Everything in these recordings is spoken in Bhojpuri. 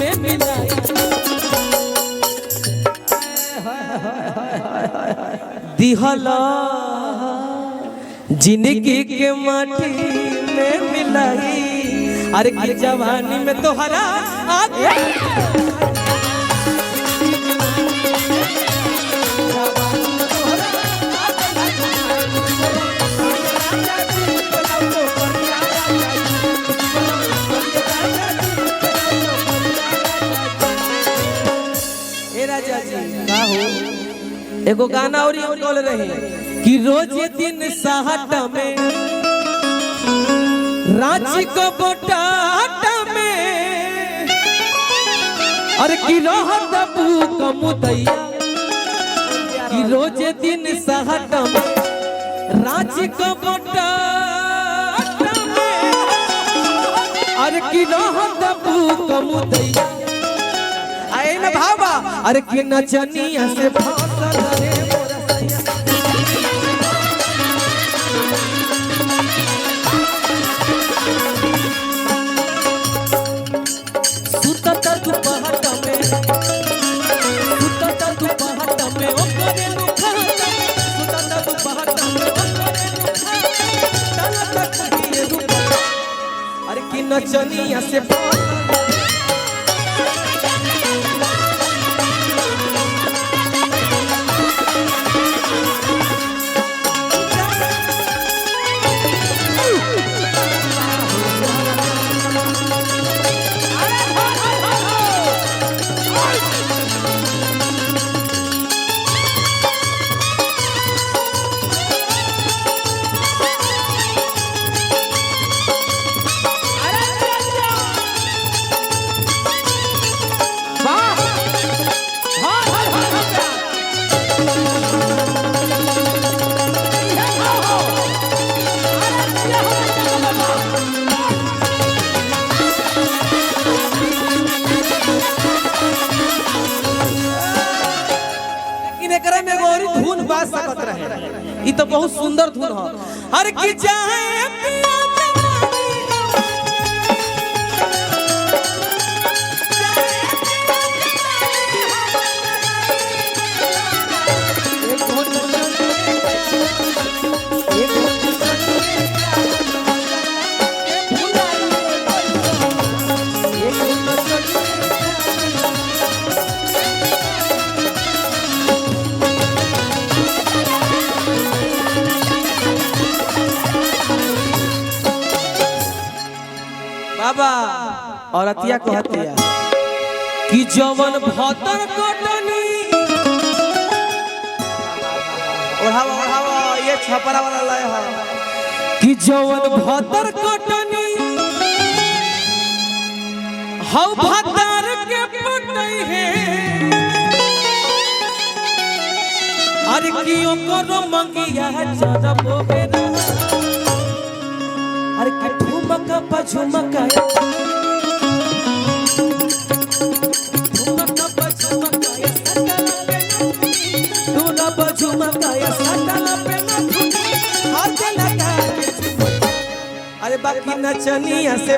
में मिलाई दिहला जिंदगी के माटी में मिलाई। अरे की जवानी में तो हरा आगे राजा जी का हो एगो गाना और बोल रहे कि रोज दिन साहट में रांची को बोटाटा में और कि रहत भूख मुदैया कि रोज दिन साहट में रांची को बोटाटा में और कि रहत भूख मुदैया आए न भावा। अरे कि नचनिया से फासल रे मोर सैया सुतत दुपहर में ओ करे लुखाता सुतत दुपहर में ओ करे लुखाता तल तक दिए रुपा। अरे कि नचनिया से धुन बाज सकत रहे। ई तो बहुत सुंदर धुन हो। हर की चाहे पिया बाबा और अतिया कहतिया कि जवन भतर कटनी ओढ़ावा ओढ़ावा ये छपरा वाला लय है कि जवन भतर कटनी हौ भतर के पटई है। अरे की ओकरो मंगिया जरबो बेरा अरे कि ठुमका पझुमका ठुमका पझुमका या सटला पे ठुमका पझुमका या सटला पे हाथ लगा के। अरे बाकी नचनिया से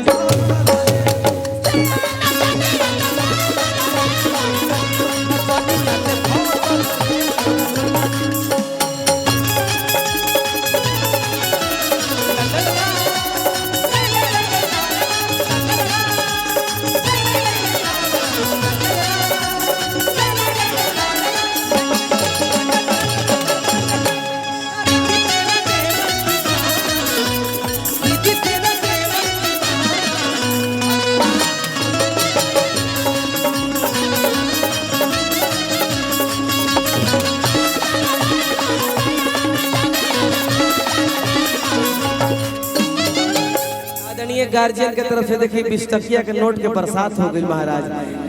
गार्जियन के तरफ से देखिए 20 टकिया के नोट के बरसात हो गई महाराज।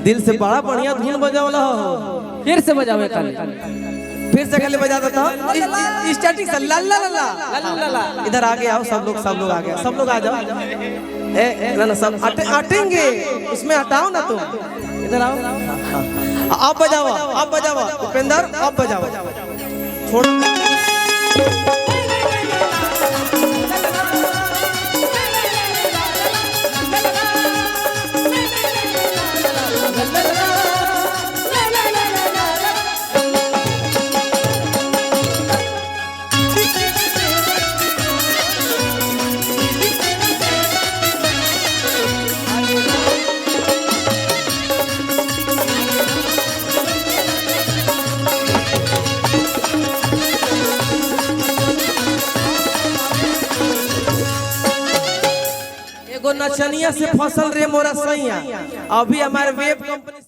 दिल से बड़ा बढ़िया धुन बजावला हो। फिर से बजावे कल फिर से कल बजा देता हूं स्टार्टिंग से ला ला ला ला ला। इधर आगे आओ सब लोग आ गए सब लोग आ जाओ। ए ना सब हटेंगे उसमें हटाओ ना तुम इधर आओ। आप बजाओ उपेंद्र आप बजाओ छोड़ नचनिया से फसल रे मोरा सैया। अभी हमारे वेब कंपनी